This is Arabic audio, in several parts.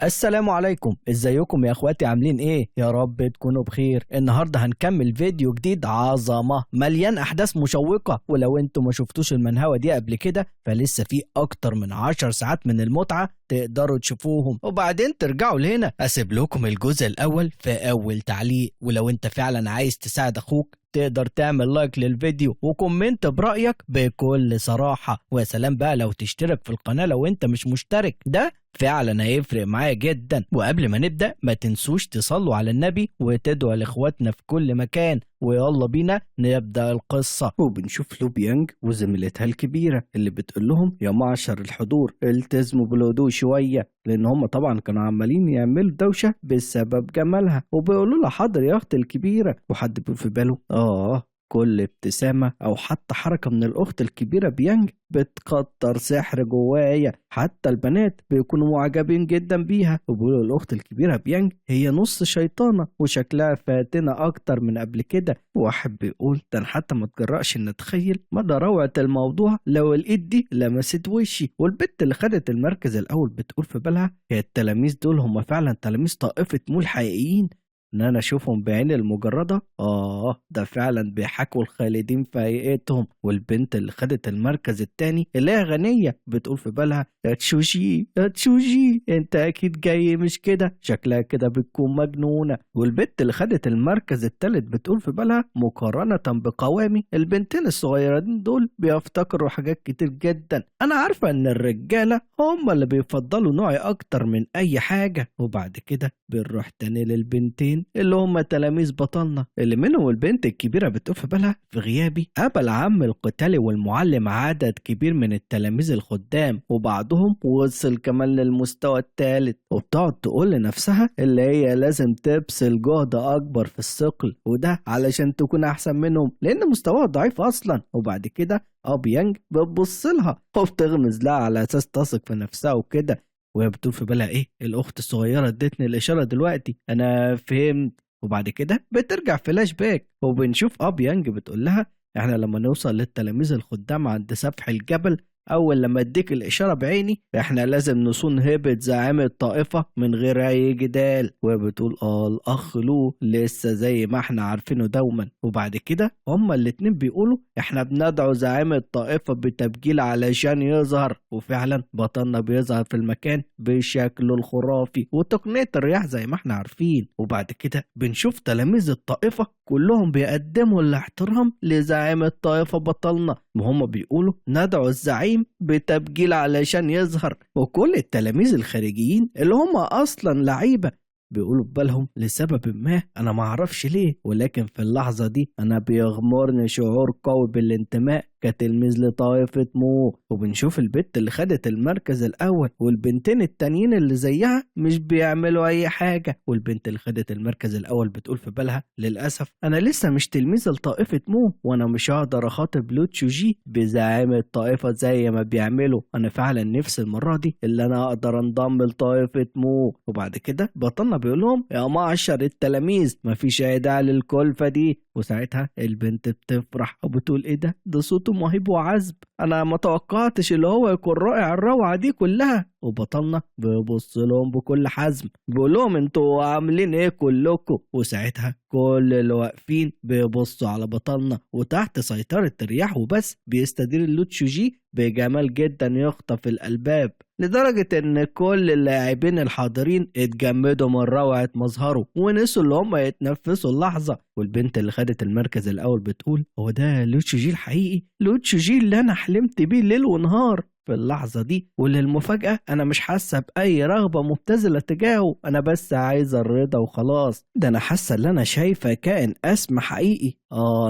السلام عليكم، ازيكم يا اخواتي؟ عاملين ايه؟ يا رب تكونوا بخير. النهارده هنكمل فيديو جديد عظمه مليان احداث مشوقه، ولو انتم ما شفتوش المنهوه دي قبل كده فلسه في اكتر من 10 ساعات من المتعه تقدروا تشوفوهم وبعدين ترجعوا لهنا. اسيب لكم الجزء الاول في اول تعليق، ولو انت فعلا عايز تساعد اخوك تقدر تعمل لايك للفيديو وكومنت برأيك بكل صراحة. ويا سلام بقى لو تشترك في القناة لو انت مش مشترك، ده فعلا هيفرق معايا جدا. وقبل ما نبدأ ما تنسوش تصلوا على النبي وتدعوا لاخواتنا في كل مكان، ويلا بينا نبدأ القصة. وبنشوف لو بيانج وزميلتها الكبيرة اللي بتقول لهم يا معشر الحضور التزموا بالهدوء شوية، لأن هم طبعا كانوا عمالين يعملوا دوشة بسبب جمالها، وبيقولوا لها حاضر يا أخت الكبيرة. وحد بيقول في باله كل ابتسامة أو حتى حركة من الأخت الكبيرة بيانج بتكتر سحر جوايا. حتى البنات بيكونوا معجبين جدا بيها، وبيقولوا الأخت الكبيرة بيانج هي نص شيطانة وشكلها فاتنة أكتر من قبل كده. واحد بيقول ده أنا حتى ما تجرأش إن أتخيل مدى روعة الموضوع لو الإيد دي لمست وشي. والبت اللي خدت المركز الأول بتقول في بالها هي التلاميذ دول هم فعلا تلاميذ طائفة مول حقيقيين، ان انا اشوفهم بعيني المجرده. ده فعلا بيحكوا الخالدين في هيئتهم. والبنت اللي خدت المركز التاني اللي هي غنيه بتقول في بالها يا تشوشي يا تشوشي انت اكيد جاي مش كده، شكلها كده بتكون مجنونه. والبنت اللي خدت المركز التالت بتقول في بالها مقارنه بقوامي البنتين الصغيرين دول بيفتكروا حاجات كتير جدا. انا عارفه ان الرجاله هم اللي بيفضلوا نوعي اكتر من اي حاجه. وبعد كده بنروح تاني للبنتين اللي هم تلاميذ بطلنا، اللي منهم البنت الكبيرة بتقول في بالها في غيابي قابل عم القتالي والمعلم عدد كبير من التلاميذ الخدام، وبعضهم وصل كمان للمستوى الثالث. وبتقعد تقول لنفسها اللي هي لازم تبذل جهد أكبر في الثقل، وده علشان تكون أحسن منهم لأن مستواها ضعيف أصلا. وبعد كده بيانج بتبص لها وبتغمز لها على أساس تثق في نفسها وكده، وهي بتقول في بالها الاخت الصغيره ادتني الاشاره دلوقتي، انا فهمت. وبعد كده بترجع فلاش باك وبنشوف يانج بتقول لها احنا لما نوصل للتلاميذ الخدام عند سفح الجبل اول لما اديك الاشاره بعيني احنا لازم نصون هيبه زعيم الطائفه من غير اي جدال. وبتقول الاخ له لسه زي ما احنا عارفينه دوما. وبعد كده هما الاتنين بيقولوا احنا بندعو زعيم الطائفه بتبجيل علشان يظهر، وفعلا بطلنا بيظهر في المكان بشكله الخرافي وتقنيه الرياح زي ما احنا عارفين. وبعد كده بنشوف تلاميذ الطائفه كلهم بيقدموا الاحترام لزعيم الطائفه بطلنا، وهم بيقولوا ندعو الزعيم بتبجيل علشان يظهر. وكل التلاميذ الخارجيين اللي هم اصلا لعيبه بيقولوا ببالهم لسبب ما انا ما اعرفش ليه، ولكن في اللحظه دي انا بيغمرني شعور قوي بالانتماء كتلميذ لطائفة مو. وبنشوف البت اللي خدت المركز الأول والبنتين التانيين اللي زيها مش بيعملوا أي حاجة. والبنت اللي خدت المركز الأول بتقول في بالها للأسف أنا لسه مش تلميذ لطائفة مو، وأنا مش هقدر أخاطب لوتشو جي بزعامة الطائفة زي ما بيعملوا. أنا فعلا نفسي المرة دي اللي أنا أقدر أنضم لطائفة مو. وبعد كده بطلنا بيقول لهم يا معشر التلاميذ مفيش أي داعي للكلفة دي. وساعتها البنت بتفرح وبتقول ده صوته مهيب وعذب، انا ما توقعتش اللي هو يكون رائع الروعه دي كلها. وبطلنا بيبص لهم بكل حزم بيقول لهم انتوا عاملين ايه كلكم. وساعتها كل اللي واقفين بيبصوا على بطلنا، وتحت سيطره الرياح وبس بيستدير اللوتشو جي بجمال جدا يخطف الألباب، لدرجة إن كل اللاعبين الحاضرين اتجمدوا من روعة مظهره ونسوا اللي هم يتنفسوا اللحظة. والبنت اللي خدت المركز الأول بتقول هو ده لوتشو جي الحقيقي، لوتشو جي اللي أنا حلمت بيه ليل ونهار. في اللحظة دي وللمفاجأة أنا مش حاسة بأي رغبة مبتذلة تجاهه، أنا بس عايزة الرضا وخلاص. ده أنا حاسة إن أنا شايفة كائن أسمى حقيقي،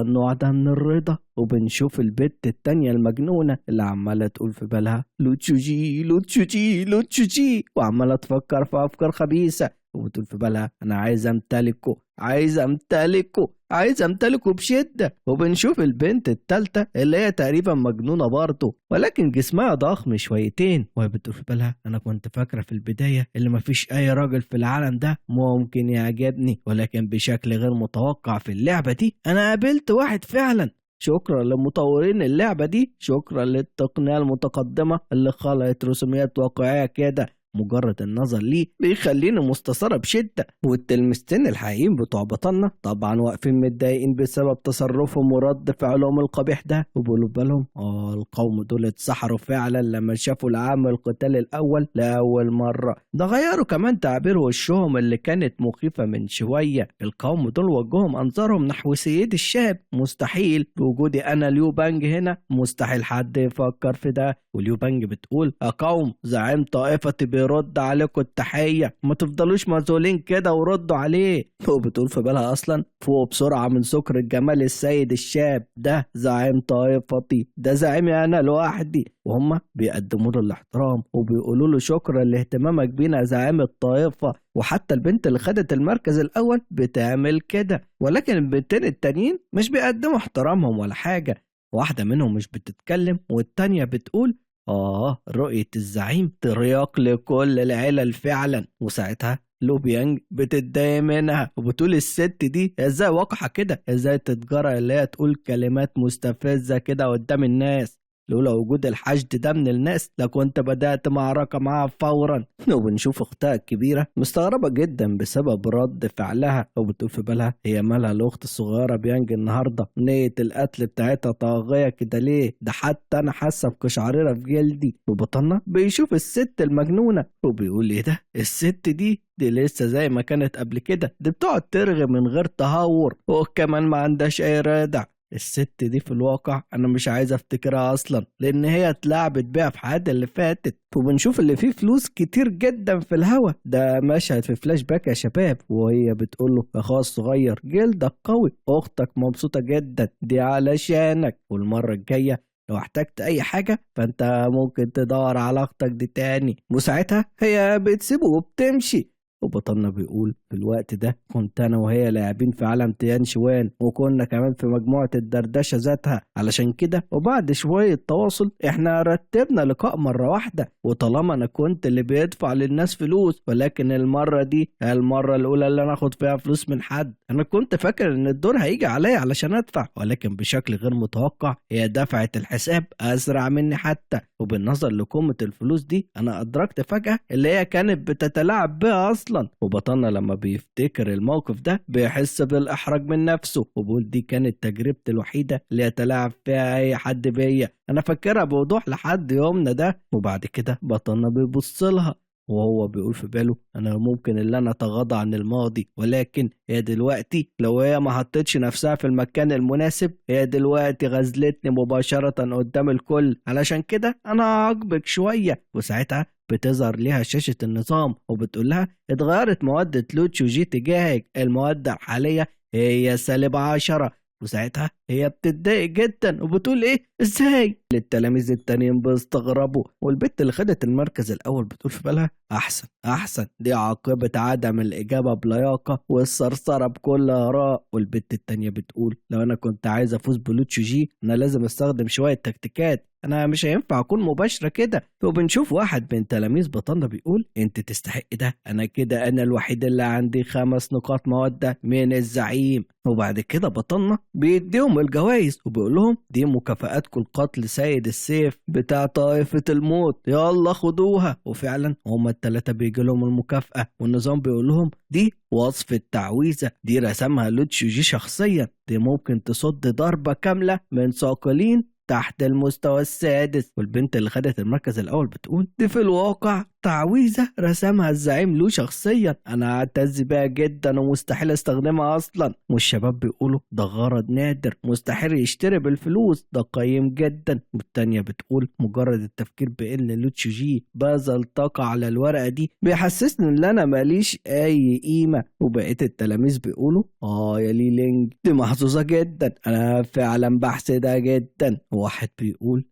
النوع ده من الرضا. وبنشوف البت التانية المجنونة اللي عمالة تقول في بالها لوتشو جي لوتشو جي لوتشو جي، وعمالة تفكر في أفكار خبيثة وبتقول في بالها أنا عايز أمتلكه عايز أمتلكه عايز أمتلكه بشدة. وبنشوف البنت التالتة اللي هي تقريبا مجنونة برضه ولكن جسمها ضخم شويتين، وهي بتقول في بالها أنا كنت فاكرة في البداية اللي مفيش أي راجل في العالم ده ممكن يعجبني، ولكن بشكل غير متوقع في اللعبة دي أنا قابلت واحد فعلا. شكرا لمطورين اللعبة دي، شكرا للتقنية المتقدمة اللي خلقت رسوميات واقعية كده مجرد النظر ليه بيخليني مستثارة بشدة. والتلميذتين الحقيقيين بتوع بطننا طبعا واقفين متضايقين بسبب تصرفهم ورد فعلهم القبيح ده، وبيقولوا بالهم القوم دول اتسحروا فعلا لما شافوا العام القتال الأول لأول مرة. ده غيروا كمان تعبير وشهم اللي كانت مخيفة من شوية. القوم دول وجههم أنظارهم نحو سيد الشاب. مستحيل بوجودي أنا ليو بانج هنا، مستحيل حد يفكر في ده. وليو بانج بتقول يا قوم زعيم طائفتي بيرد عليكم التحية، ما تفضلوش مذهولين كده وردوا عليه. وبتقول في بالها أصلا فوق بسرعة من سكر الجمال السيد الشاب ده زعيم طائفتي، ده زعيمي أنا لوحدي. وهم بيقدموا له الاحترام وبيقولوا له شكرا لاهتمامك بينا زعيم الطائفة. وحتى البنت اللي خدت المركز الأول بتعمل كده، ولكن البنتين التانيين مش بيقدموا احترامهم ولا حاجة. واحدة منهم مش بتتكلم والتانية بتقول رؤية الزعيم ترياق لكل العيلة فعلا. وساعتها لو بيانج بتتضايق منها وبتقول الست دي ازاي وقحة كده، ازاي تتجرأ اللي هي تقول كلمات مستفزة كده قدام الناس. لولا وجود الحشد ده من الناس لكنت بدأت معركة معاها فورا. وبنشوف اختها الكبيرة مستغربة جدا بسبب رد فعلها، وبتقول في بالها هي مالها الاخت الصغيرة بيانج النهاردة، نية القتل بتاعتها طاغية كده ليه؟ ده حتى انا حاسة بقشعريرة في جلدي. وبطلنا بيشوف الست المجنونة وبيقول ايه ده، الست دي لسه زي ما كانت قبل كده، دي بتقعد ترغي من غير تهور وكمان ما عندهاش اي رادع. الست دي في الواقع انا مش عايز افتكرها اصلا لان هي اتلعبت بيها في حياتها اللي فاتت. وبنشوف اللي فيه فلوس كتير جدا في الهوا. ده مشهد في فلاش باك يا شباب، وهي بتقول له يا اخويا الصغير جلدك قوي، اختك مبسوطة جدا دي علشانك، والمرة الجاية لو احتجت اي حاجة فانت ممكن تدور على اختك دي تاني. وساعتها هي بتسيبه وبتمشي. وبطلنا بيقول في الوقت ده كنت انا وهي لاعبين في عالم تيان شوان، وكنا كمان في مجموعة الدردشة ذاتها. علشان كده وبعد شوية تواصل احنا رتبنا لقاء مرة واحدة، وطالما انا كنت اللي بيدفع للناس فلوس، ولكن المرة دي المرة الاولى اللي انا اخد فيها فلوس من حد. انا كنت فاكر ان الدور هيجي عليا علشان ادفع، ولكن بشكل غير متوقع هي دفعت الحساب اسرع مني حتى. وبالنظر لقيمة الفلوس دي انا ادركت فجأة اللي هي كانت بتتلاعب بها اصلا. وبطلنا لما بيفتكر الموقف ده بيحس بالاحراج من نفسه، وبيقول دي كانت تجربتي الوحيدة اللي يتلاعب فيها اي حد بيا، انا فاكرها بوضوح لحد يومنا ده. وبعد كده بطلنا بيبص لها وهو بيقول في باله انا ممكن اللي انا اتغاضى عن الماضي، ولكن هي دلوقتي لو هي ما حطتش نفسها في المكان المناسب هي دلوقتي غزلتني مباشرة قدام الكل. علشان كده انا هعاقبك شوية. وساعتها بتظهر ليها شاشة النظام وبتقول لها اتغيرت مودة لوتشو جي تجاهك، المودة الحالية هي -10. وساعتها هي بتتضايق جدا وبتقول ايه ازاي. التلاميذ التانيين بيستغربوا، والبت اللي خدت المركز الاول بتقول في بالها احسن دي عاقبة عدم الاجابة بلياقة والثرثرة بكل اراء. والبت التانية بتقول لو انا كنت عايز افوز بلوتشو جي انا لازم استخدم شوية تكتيكات، انا مش هينفع اكون مباشرة كده. وبنشوف واحد من تلاميذ بطلنا بيقول انت تستحق ده، انا كده انا الوحيد اللي عندي 5 نقاط مودة من الزعيم. وبعد كده بطلنا بيديهم الجوائز وبيقول لهم دي مكافآتكم القتل سيد السيف بتاع طائفة الموت، يلا خدوها. وفعلا هما ال3 بيجي لهم المكافأة، والنظام بيقول لهم دي وصفة تعويذة دي رسمها لوتشو جي شخصيا، دي ممكن تصد ضربة كاملة من ثاقلين تحت المستوى السادس. والبنت اللي خدت المركز الأول بتقول دي في الواقع تعويذة رسمها الزعيم له شخصيا، أنا أعتز بيها جدا ومستحيل استخدمها أصلا. والشباب بيقولوا ده غرض نادر مستحيل يشتري بالفلوس، ده قيم جدا. والتانية بتقول مجرد التفكير بأن لوتشو جي بذل طاقة على الورقة دي بيحسسني إن أنا ماليش أي قيمة. وبقية التلاميذ بيقولوا يا ليلينج دي محظوظة جدا، أنا فعلا بحسدها جدا. واحد بيقول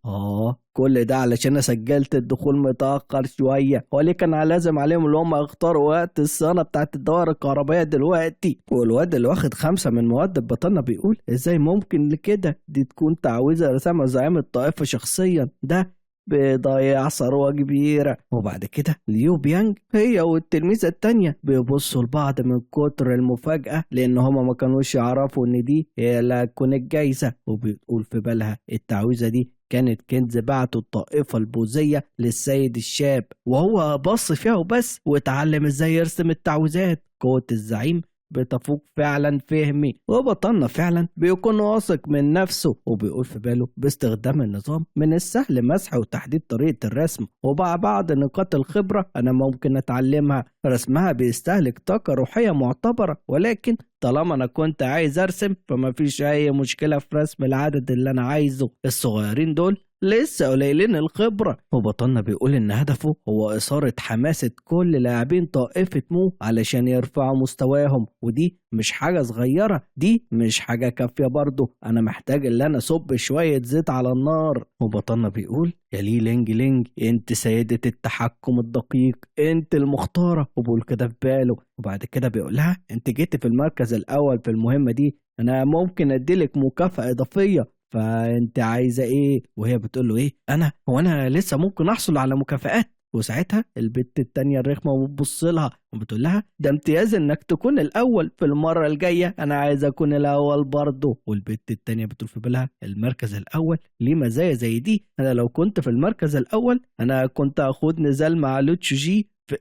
كل ده علشان انا سجلت الدخول متاخر شويه، وليه كان لازم عليهم اللي هم يختاروا وقت الصيانه بتاعت الدوائر الكهربائيه دلوقتي. والواد اللي واخد 5 من مواد البطانه بيقول ازاي ممكن لكده، دي تكون تعويذه رسمها زعيم الطائفه شخصيا، ده بيضيع ثروة كبيرة. وبعد كده ليو بيانج هي والتلميذة التانية بيبصوا لبعض من كتر المفاجأة لأن هما ما كانوش يعرفوا إن دي هي اللي هتكون الجايزة. وبتقول في بالها التعويذة دي كانت كنز بعته الطائفة البوذية للسيد الشاب، وهو بص فيها وبس واتعلم ازاي يرسم التعويذات. قوة الزعيم بتفوق فعلا فهمي، وبطلنا فعلا بيكون واثق من نفسه وبيقول في باله باستخدام النظام من السهل مسح وتحديد طريقة الرسم، وبعد بعض نقاط الخبرة أنا ممكن أتعلمها. رسمها بيستهلك طاقة روحية معتبرة، ولكن طالما أنا كنت عايز أرسم فما فيش أي مشكلة في رسم العدد اللي أنا عايزه. الصغيرين دول لسه قليلين الخبرة، وبطلنا بيقول إن هدفه هو إثارة حماسة كل لاعبين طائفة مو علشان يرفعوا مستواهم، ودي مش حاجة صغيرة، دي مش حاجة كافية برضه، أنا محتاج إن أنا أصب شوية زيت على النار. وبطلنا بيقول يا لي لينج لينج، انت سيدة التحكم الدقيق، انت المختارة. وبقول كده في باله، وبعد كده بيقول لها انت جيت في المركز الأول في المهمة دي، أنا ممكن أديلك مكافأة إضافية، فانت عايزه ايه؟ وهي بتقول له ايه، انا لسه ممكن احصل على مكافآت؟ وساعتها البت التانية الرخمة وبتبص لها وبتقول لها ده امتياز انك تكون الاول، في المرة الجاية انا عايز اكون الاول برضه. والبت التانية بتقول في بالها المركز الاول ليه مزايا زي دي، انا لو كنت في المركز الاول انا كنت اخد نزال مع لوتشو جي في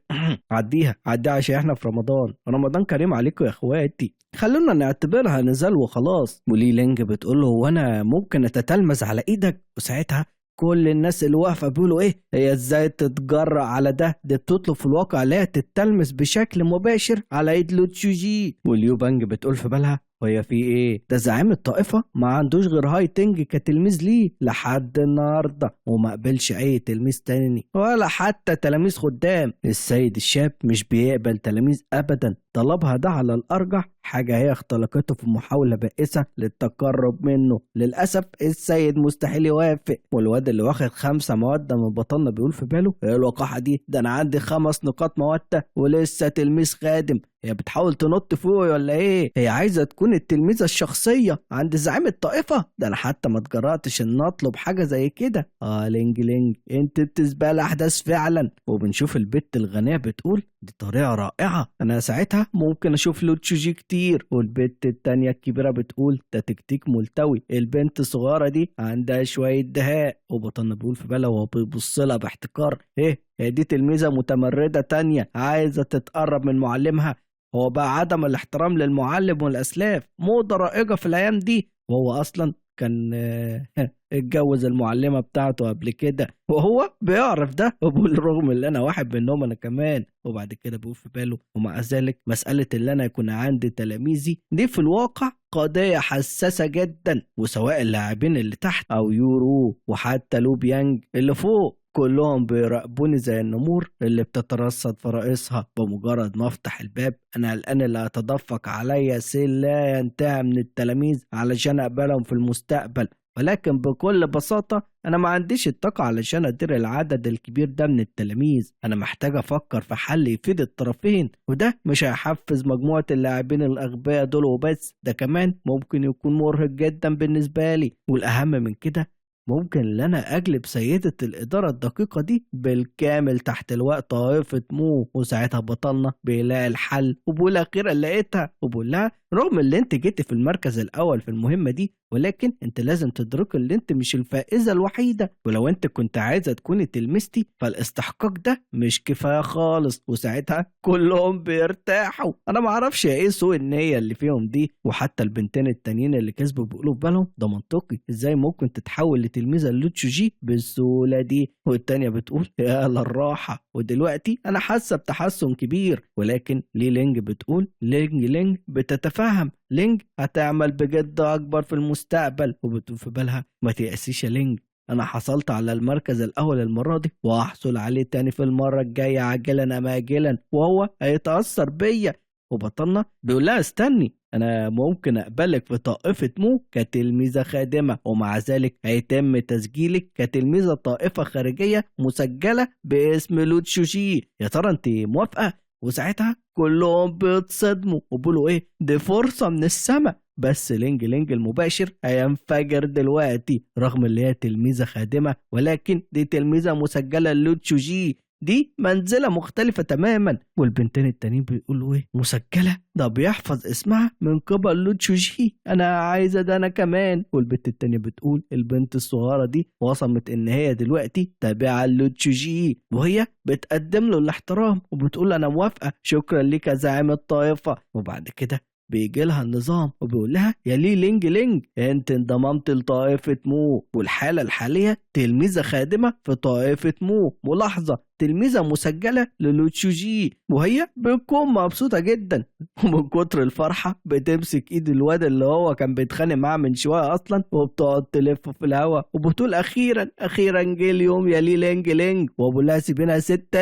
عديها عشان احنا في رمضان كريم عليكم يا اخواتي، خلونا نعتبرها نزال وخلاص. ولي لينج بتقول له وانا ممكن اتتلمذ على ايدك؟ وساعتها كل الناس اللي واقفه بيقولوا ايه، هي ازاي تتجرأ على ده؟ دي بتطلب في الواقع لا تتلمس بشكل مباشر على ايد لوتشوجي. واليو بانج بتقول في بالها وهي في ايه، ده زعيم الطائفة ما عندوش غير هاي تنج كتلميذ ليه لحد النهاردة، وما قبلش اي تلميذ تاني ولا حتى تلاميذ خدام. السيد الشاب مش بيقبل تلاميذ ابدا، طلبها ده على الارجح حاجة هي اختلقته في محاولة بائسة للتقرب منه. للأسف السيد مستحيل يوافق، والواد اللي واخد 5 مودة من بطلنا بيقول في باله ايه الوقاحة دي، ده انا عندي 5 نقاط مودة ولسه تلميذ خادم، هي بتحاول تنط فوقي ولا ايه؟ هي عايزة تكون التلميذة الشخصية عند زعيم الطائفة؟ ده انا حتى ما اتجرأتش ان اطلب حاجة زي كده. لينج لينج انت بتسبق الاحداث فعلا. وبنشوف البت الغنية بتقول دي طريقة رائعة، انا ساعتها ممكن اشوف لوتشوجي كتير. والبت التانية الكبيرة بتقول ده تكتيك ملتوي، البنت الصغيرة دي عندها شوية دهاء. وبطلنا بيقول في بالها وهو بيبص لها باحتكار ايه، هي دي تلميذة متمردة تانية عايزة تتقرب من معلمها؟ هو بقى عدم الاحترام للمعلم والأسلاف موضة رائجة في الأيام دي، وهو أصلا كان اتجوز المعلمة بتاعته قبل كده وهو بيعرف ده، وبالرغم اللي أنا واحد منهم أنا كمان. وبعد كده بيقول في باله ومع ذلك مسألة اللي أنا يكون عندي تلاميذي دي في الواقع قضية حساسة جدا، وسواء اللاعبين اللي تحت أو يورو وحتى لو بيانج اللي فوق كلهم بيراقبوني زي النمور اللي بتترصد فرائصها. بمجرد ما افتح الباب انا الان اللي هتدفق عليا سيل لا ينتهي من التلاميذ علشان اقبلهم في المستقبل، ولكن بكل بساطة أنا ما عنديش الطاقة علشان أدير العدد الكبير ده من التلاميذ، أنا محتاج أفكر في حل يفيد الطرفين، وده مش هيحفز مجموعة اللاعبين الأغبياء دول وبس، ده كمان ممكن يكون مرهق جدا بالنسبة لي، والأهم من كده ممكن ان انا اجلب سيدة الادارة الدقيقة دي بالكامل تحت لواء طائفة مو. وساعتها بطلنا بيلاقي الحل وبقول اخيرا لقيتها، وبقول لها رغم اللي انت جيتي في المركز الاول في المهمة دي، ولكن انت لازم تدرك اللي انت مش الفائزة الوحيدة، ولو انت كنت عايزة تكوني تلمستي فالاستحقاق ده مش كفاية خالص. وساعتها كلهم بيرتاحوا، انا معرفش ايه سوء النية اللي فيهم دي. وحتى البنتين التانيين اللي كسبوا بيقولوا في بالهم ده منطقي، ازاي ممكن تتحول لتلميذة لوتشوجي بالسهولة دي؟ والتانية بتقول يا للراحة، ودلوقتي انا حاسة بتحسن كبير. ولكن لي لينج بتقول لينج بتتفهم، لينج هتعمل بجد اكبر في المستقبل. وبتقول في بالها ما تيأسيش يا لينج، انا حصلت على المركز الاول المرة دي وهحصل عليه تاني في المرة الجاية عاجلا ام اجلا، وهو هيتأثر بيا. وبطلنا بيقول لها استني، انا ممكن اقبلك في طائفة مو كتلميذة خادمة، ومع ذلك هيتم تسجيلك كتلميذة طائفة خارجية مسجلة باسم لوتشوجي، يا ترى انت موافقة؟ وساعتها كلهم بيتصدموا وبيقولوا ايه، دي فرصة من السماء. بس لينج المباشر هينفجر دلوقتي، رغم اللي هي تلميذة خادمة ولكن دي تلميذة مسجلة لوتشوجي، دي منزلة مختلفة تماما. والبنتين التانيين بيقولوا ايه، مسجلة؟ ده بيحفظ اسمها من قبل لو تشوجي، انا عايزة ده انا كمان. والبنت التانية بتقول البنت الصغيرة دي وصمت ان هي دلوقتي تابعة لو تشوجي، وهي بتقدم له الاحترام وبتقول انا موافقة، شكرا لك يا زعيم الطائفة. وبعد كده بيجي لها النظام وبيقول لها يا لي لينج لينج، انت انضممت لطائفة مو، والحالة الحالية تلميذة خادمة في طائفة مو، ملاحظة تلميذة مسجلة للوتشوجي. وهي بتكون مبسوطة جدا، ومن كتر الفرحة بتمسك ايد الواد اللي هو كان بيتخانق معاه من شوية اصلا، وبتقعد تلف في الهوا وبتقول اخيرا اخيرا جه اليوم يا لي لينج لينج. وابو لها سيبينا يا ست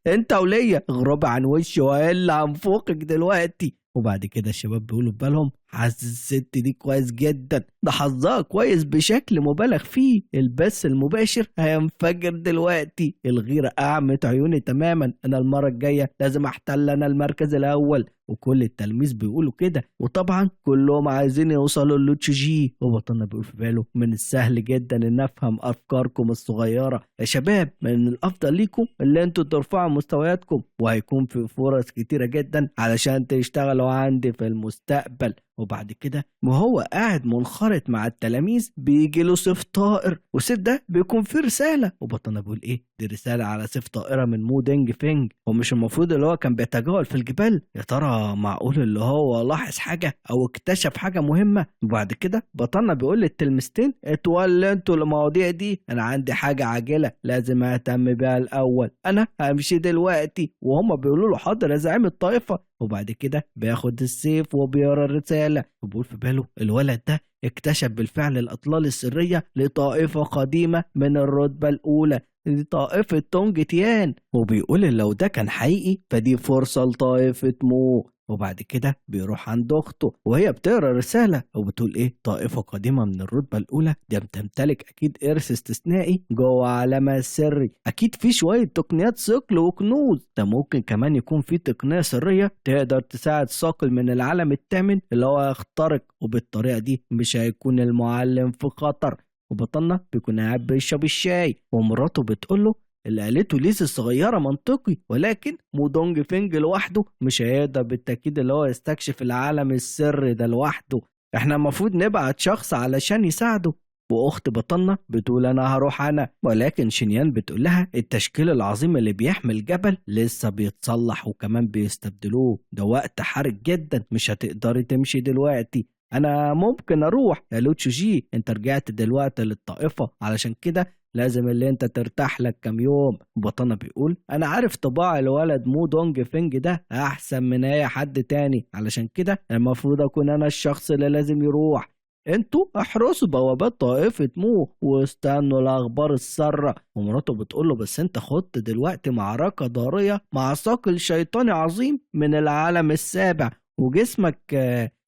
انت وليا، اغربي عن وشي والا هنفوقك دلوقتي. وبعد كده الشباب بيقولوا ببالهم حاسس الست دي كويس جدا، ده حظها كويس بشكل مبالغ فيه، البث المباشر هينفجر دلوقتي، الغيرة أعمت عيوني تماما، أنا المرة الجاية لازم أحتل أنا المركز الأول. وكل التلاميذ بيقولوا كده، وطبعا كلهم عايزين يوصلوا للوتشوجي. وبطلنا بيقول في باله من السهل جدا ان افهم افكاركم الصغيره يا شباب، من الافضل ليكم اللي انتوا ترفعوا مستوياتكم، وهيكون في فرص كتيره جدا علشان تشتغلوا عندي في المستقبل. وبعد كده وهو قاعد منخرط مع التلاميذ بيجي له سيف طائر، والسيف ده بيكون فيه رساله. وبطلنا بيقول ايه، دي رساله على سيف طائره من مو دينج فينج، ومش المفروض اللي هو كان بيتجول في الجبال؟ يا ترى معقول اللي هو لاحظ حاجه او اكتشف حاجه مهمه؟ وبعد كده بطلنا بيقول للتلميذتين اتولوا انتوا المواضيع دي، انا عندي حاجه عاجله لازم اهتم بيها الاول، انا همشي دلوقتي. وهم بيقولوا له حاضر يا زعيم الطائفه. وبعد كده بياخد السيف وبيقرا الرساله، وبيقول في باله الولد ده اكتشف بالفعل الاطلال السريه لطائفه قديمه من الرتبه الاولى، دي طائفه تونج تيان. وبيقول لو ده كان حقيقي فدي فرصه لطائفه مو. وبعد كده بيروح عند اخته وهي بتقرا رساله وبتقول ايه، طائفه قادمه من الرتبه الاولى دي بتمتلك اكيد ارث استثنائي جوه عالمها السري، اكيد في شويه تقنيات صقل وكنوز، ده ممكن كمان يكون في تقنيه سريه تقدر تساعد صاقل من العالم الثامن اللي هو يخترق، وبالطريقه دي مش هيكون المعلم في خطر. وبطلنا بيكون قاعد بيشرب الشاي ومراته بتقول له اللي قالته ليز الصغيرة منطقي، ولكن مودونج فينج لوحده مش هيقدر بالتأكيد اللي هو يستكشف العالم السري ده لوحده، احنا المفروض نبعت شخص علشان يساعده. واخت بطلنا بتقول انا هروح انا، ولكن شنيان بتقول لها التشكيل العظيم اللي بيحمل جبل لسه بيتصلح وكمان بيستبدلوه، ده وقت حرج جدا مش هتقدري تمشي دلوقتي، انا ممكن اروح يا لوتشوجي، انت رجعت دلوقتي للطائفة علشان كده لازم اللي انت ترتاح لك كام يوم. بطنة بيقول انا عارف طباع الولد مو دونج فينج ده احسن من اي حد تاني، علشان كده المفروض اكون انا الشخص اللي لازم يروح، انتوا احرسوا بوابات طائفة مو واستنوا الاخبار السارة. ومراته بتقول له بس انت خدت دلوقتي معركة ضارية مع ثقل شيطاني عظيم من العالم السابع وجسمك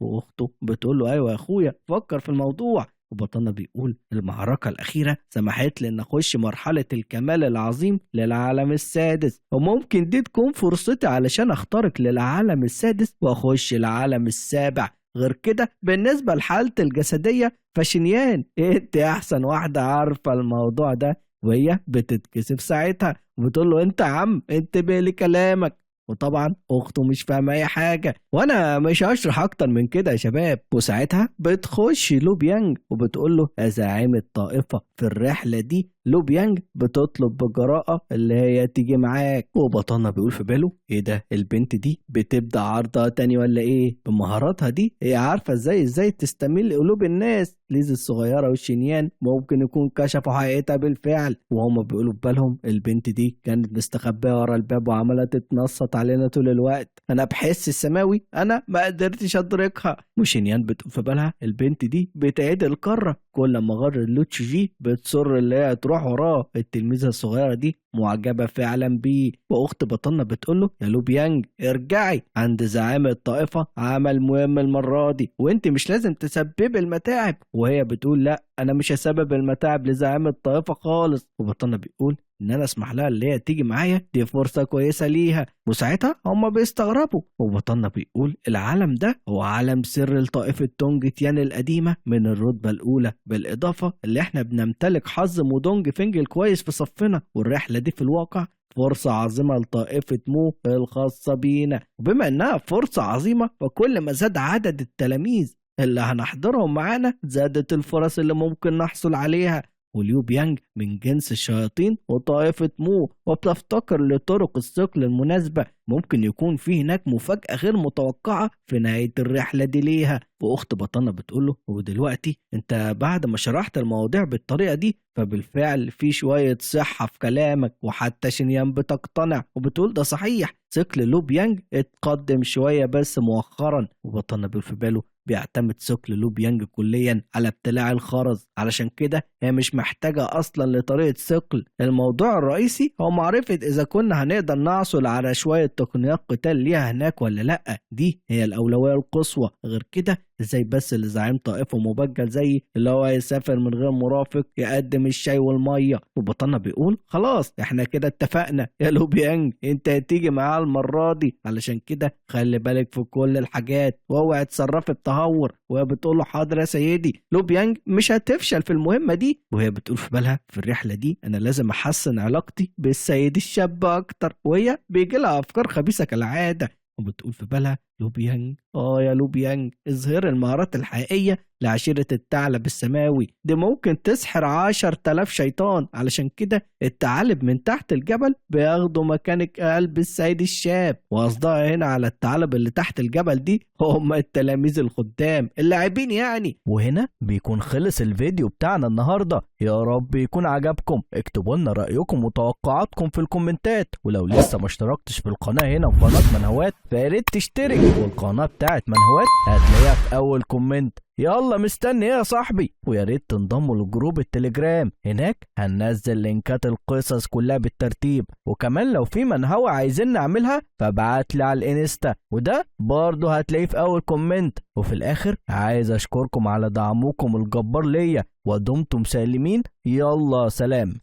واخته بتقول له ايوه يا اخويا فكر في الموضوع. وبطلنا بيقول المعركة الأخيرة سمحت لي إن أخش مرحلة الكمال العظيم للعالم السادس، وممكن دي تكون فرصتي علشان أخترق للعالم السادس وأخش العالم السابع. غير كده بالنسبة لحالتي الجسدية فشنيان انت أحسن واحدة عارفة الموضوع ده. وهي بتتكسف ساعتها وبتقول له انت يا عم انتبه لكلامك. وطبعا اخته مش فاهمه اي حاجه، وانا مش هشرح اكتر من كده يا شباب. وساعتها بتخش لو بيانج وبتقول له يا زعيم الطائفه في الرحله دي لو بيانج بتطلب بجراءه اللي هي تيجي معاك. وبطلنا بيقول في باله ايه ده، البنت دي بتبدا عرضها تاني ولا ايه؟ بمهاراتها دي هي عارفه ازاي تستميل قلوب الناس. ليز الصغيره والشنيان ممكن يكون كشفوا حقيقتها بالفعل، وهم بيقولوا في بالهم البنت دي كانت مستخبيه ورا الباب وعماله تتنصت علينا طول الوقت، انا بحس السماوي انا ما قدرتش ادركها. وشنيان بتقول في بالها البنت دي بتعيد القاره، كل ما غر اللوتشي بتصر اللي هي تروح وراه، التلميذه الصغيره دي معجبه فعلا بيه. واخت بطلنا بتقول له يا لو بيانج ارجعي، عند زعيم الطائفه عمل مهم المره دي وانت مش لازم تسبب المتاعب. وهي بتقول لا انا مش هسبب المتاعب لزعيم الطائفه خالص. وبطلنا بيقول ان انا اسمح لها اللي هي تيجي معايا دي فرصه كويسه ليها، وساعتها هم بيستغربوا. وبطلنا بيقول العالم ده هو عالم سر لطائفه تونج تيان القديمه من الرتبه الاولى، بالاضافه اللي احنا بنمتلك حظ مودونج فينج الكويس في صفنا، والرحله دي في الواقع فرصة عظيمة لطائفة مو الخاصة بينا، وبما إنها فرصة عظيمة فكل ما زاد عدد التلاميذ اللي هنحضرهم معانا زادت الفرص اللي ممكن نحصل عليها. وليو بيانج من جنس الشياطين وطائفة مو، وبتفتقر لطرق الثقل المناسبة. ممكن يكون في هناك مفاجأة غير متوقعة في نهاية الرحلة دي ليها. وأخت بطنة بتقوله ودلوقتي انت بعد ما شرحت المواضيع بالطريقة دي فبالفعل في شوية صحة في كلامك، وحتى شنيان بتقتنع وبتقول ده صحيح، ثقل لو بيانج اتقدم شوية بس مؤخرا. وبطنة في باله بيعتمد ثقل لو بيانج كليا على ابتلاع الخرز، علشان كده هي مش محتاجة أصلا لطريقة ثقل. الموضوع الرئيسي هو معرفة إذا كنا هنقدر نحصل على شوية تقنيات قتال ليها هناك ولا لأ، دي هي الأولوية القصوى. غير كده ازاي بس اللي زعيم طائفه مبجل زي اللي هو يسافر من غير مرافق يقدم الشاي والميه؟ وبطلنا بيقول خلاص احنا كده اتفقنا يا لو بيانج، انت هتيجي معاه المره دي، علشان كده خلي بالك في كل الحاجات واوعي تصرفي بتهور. وهي بتقول له حاضر يا سيدي. لو بيانج مش هتفشل في المهمه دي، وهي بتقول في بالها في الرحله دي انا لازم احسن علاقتي بالسيد الشاب اكتر، وهي بيجي لها افكار خبيثه كالعاده. وبتقول في بالها لو بيانج يا لو بيانج اظهر المهارات الحقيقية لعشيرة الثعلب السماوي، دي ممكن تسحر 10,000 شيطان، علشان كده الثعالب من تحت الجبل بياخدوا مكانك قلب السيد الشاب. وقصدها هنا على الثعالب اللي تحت الجبل دي هم التلاميذ الخدام اللاعبين يعني. وهنا بيكون خلص الفيديو بتاعنا النهاردة، يا رب يكون عجبكم. اكتبوا لنا رأيكم وتوقعاتكم في الكومنتات، ولو لسه ما اشتركتش في القناة هنا في قناة منهوات فياريت تشترك، والقناة بتاعت منهوات هتلاقيها في أول كومنت. يلا مستني ايه يا صاحبي؟ ويا ريت تنضموا لجروب التليجرام، هناك هننزل لينكات القصص كلها بالترتيب، وكمان لو في منهوة عايزين نعملها فابعت لي على الانستا، وده برضه هتلاقيه في اول كومنت. وفي الاخر عايز اشكركم على دعمكم الجبار ليا، ودمتم سالمين. يلا سلام.